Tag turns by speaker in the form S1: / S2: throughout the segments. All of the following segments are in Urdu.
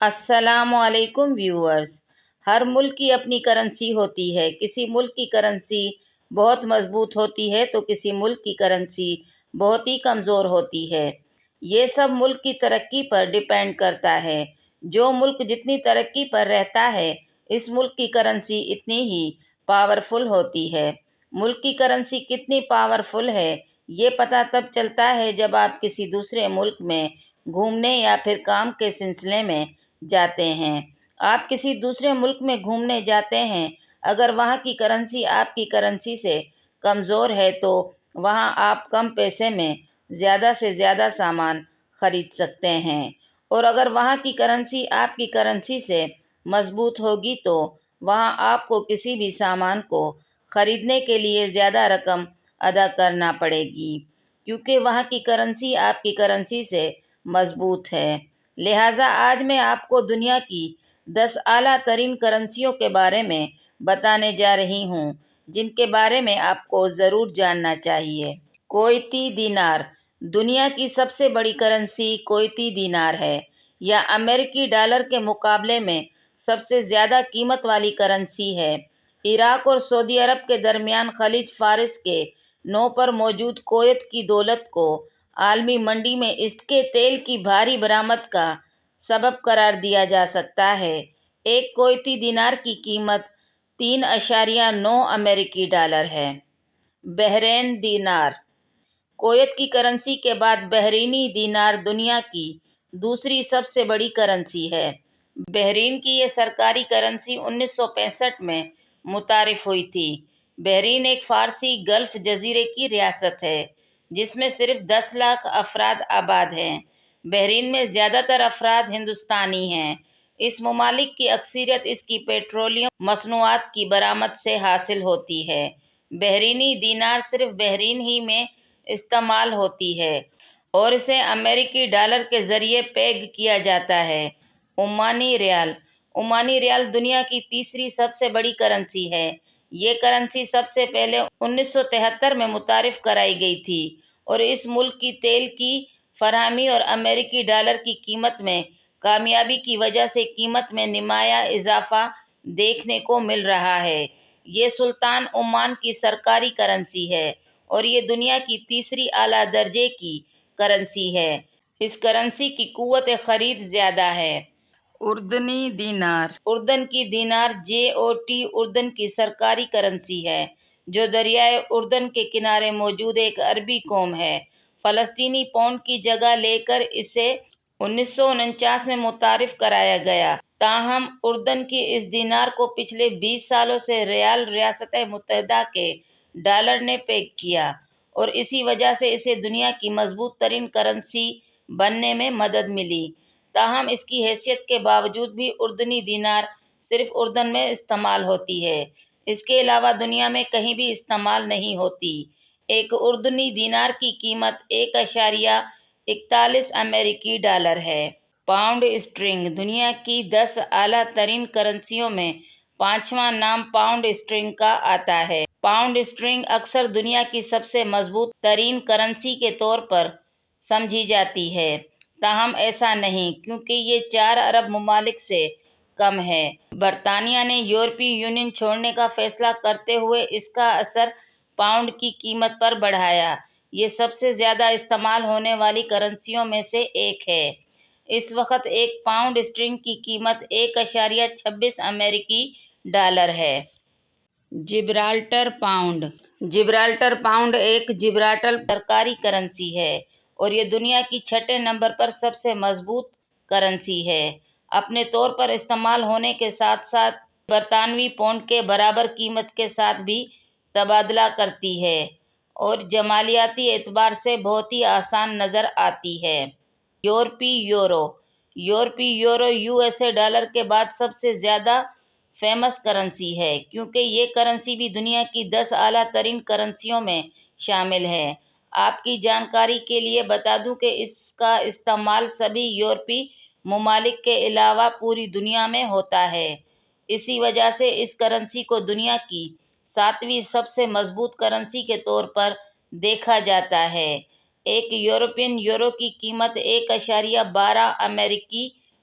S1: السلام علیکم ویورز۔ ہر ملک کی اپنی کرنسی ہوتی ہے۔ کسی ملک کی کرنسی بہت مضبوط ہوتی ہے تو کسی ملک کی کرنسی بہت ہی کمزور ہوتی ہے۔ یہ سب ملک کی ترقی پر ڈیپینڈ کرتا ہے۔ جو ملک جتنی ترقی پر رہتا ہے اس ملک کی کرنسی اتنی ہی پاورفل ہوتی ہے۔ ملک کی کرنسی کتنی پاورفل ہے یہ پتہ تب چلتا ہے جب آپ کسی دوسرے ملک میں گھومنے یا پھر کام کے سلسلے میں جاتے ہیں۔ آپ کسی دوسرے ملک میں گھومنے جاتے ہیں، اگر وہاں کی کرنسی آپ کی کرنسی سے کمزور ہے تو وہاں آپ کم پیسے میں زیادہ سے زیادہ سامان خرید سکتے ہیں، اور اگر وہاں کی کرنسی آپ کی کرنسی سے مضبوط ہوگی تو وہاں آپ کو کسی بھی سامان کو خریدنے کے لیے زیادہ رقم ادا کرنا پڑے گی، کیونکہ وہاں کی کرنسی آپ کی کرنسی سے مضبوط ہے۔ لہٰذا آج میں آپ کو دنیا کی 10 اعلیٰ ترین کرنسیوں کے بارے میں بتانے جا رہی ہوں جن کے بارے میں آپ کو ضرور جاننا چاہیے۔ کویتی دینار۔ دنیا کی سب سے بڑی کرنسی کویتی دینار ہے۔ یہ امریکی ڈالر کے مقابلے میں سب سے زیادہ قیمت والی کرنسی ہے۔ عراق اور سعودی عرب کے درمیان خلیج فارس کے نو پر موجود کویت کی دولت کو عالمی منڈی میں اس کے تیل کی بھاری برآمد کا سبب قرار دیا جا سکتا ہے۔ ایک کویتی دینار کی قیمت 3.9 امریکی ڈالر ہے۔ بحرین دینار۔ کویت کی کرنسی کے بعد بحرینی دینار دنیا کی دوسری سب سے بڑی کرنسی ہے۔ بحرین کی یہ سرکاری کرنسی 1965 میں متعارف ہوئی تھی۔ بحرین ایک فارسی گلف جزیرے کی ریاست ہے جس میں صرف 10 لاکھ افراد آباد ہیں۔ بحرین میں زیادہ تر افراد ہندوستانی ہیں۔ اس ممالک کی اکثریت اس کی پیٹرولیم مصنوعات کی برآمد سے حاصل ہوتی ہے۔ بحرینی دینار صرف بحرین ہی میں استعمال ہوتی ہے اور اسے امریکی ڈالر کے ذریعے پیگ کیا جاتا ہے۔ عمانی ریال۔ عمانی ریال دنیا کی تیسری سب سے بڑی کرنسی ہے۔ یہ کرنسی سب سے پہلے 1973 میں متعارف کرائی گئی تھی اور اس ملک کی تیل کی فراہمی اور امریکی ڈالر کی قیمت میں کامیابی کی وجہ سے قیمت میں نمایاں اضافہ دیکھنے کو مل رہا ہے۔ یہ سلطان عمان کی سرکاری کرنسی ہے اور یہ دنیا کی تیسری اعلیٰ درجے کی کرنسی ہے۔ اس کرنسی کی قوت خرید زیادہ ہے۔ اردنی دینار۔ اردن کی دینار اردن کی سرکاری کرنسی ہے جو دریائے اردن کے کنارے موجود ایک عربی قوم ہے۔ فلسطینی پاؤنڈ کی جگہ لے کر اسے 1949 میں متعارف کرایا گیا، تاہم اردن کی اس دینار کو پچھلے 20 سالوں سے ریاست متحدہ کے ڈالر نے پیگ کیا اور اسی وجہ سے اسے دنیا کی مضبوط ترین کرنسی بننے میں مدد ملی۔ تاہم اس کی حیثیت کے باوجود بھی اردنی دینار صرف اردن میں استعمال ہوتی ہے، اس کے علاوہ دنیا میں کہیں بھی استعمال نہیں ہوتی۔ ایک اردنی دینار کی قیمت 1.41 امریکی ڈالر ہے۔ Pound Stirling. دنیا کی 10 اعلیٰ ترین کرنسیوں میں 5واں نام پاؤنڈ اسٹرلنگ کا آتا ہے۔ پاؤنڈ اسٹرلنگ اکثر دنیا کی سب سے مضبوط ترین کرنسی کے طور پر سمجھی جاتی ہے، تاہم ایسا نہیں کیونکہ یہ 4 عرب ممالک سے کم ہے۔ برطانیہ نے یورپی یونین چھوڑنے کا فیصلہ کرتے ہوئے اس کا اثر پاؤنڈ کی قیمت پر بڑھایا۔ یہ سب سے زیادہ استعمال ہونے والی کرنسیوں میں سے ایک ہے۔ اس وقت ایک پاؤنڈ اسٹرلنگ کی قیمت 1.26 امریکی ڈالر ہے۔ Gibraltar pound. جبرالٹر پاؤنڈ ایک جبرالٹر سرکاری کرنسی ہے اور یہ دنیا کی 6 نمبر پر سب سے مضبوط کرنسی ہے۔ اپنے طور پر استعمال ہونے کے ساتھ ساتھ برطانوی پاؤنڈ کے برابر قیمت کے ساتھ بھی تبادلہ کرتی ہے اور جمالیاتی اعتبار سے بہت ہی آسان نظر آتی ہے۔ یورپی یورو۔ یورپی یورو USA ڈالر کے بعد سب سے زیادہ فیمس کرنسی ہے کیونکہ یہ کرنسی بھی دنیا کی 10 اعلیٰ ترین کرنسیوں میں شامل ہے۔ آپ کی جانکاری کے لیے بتا دوں کہ اس کا استعمال سبھی یورپی ممالک کے علاوہ پوری دنیا میں ہوتا ہے، اسی وجہ سے اس کرنسی کو دنیا کی 7ویں سب سے مضبوط کرنسی کے طور پر دیکھا جاتا ہے۔ ایک یورپین یورو کی قیمت 1.12 امریکی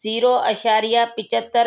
S1: 0.75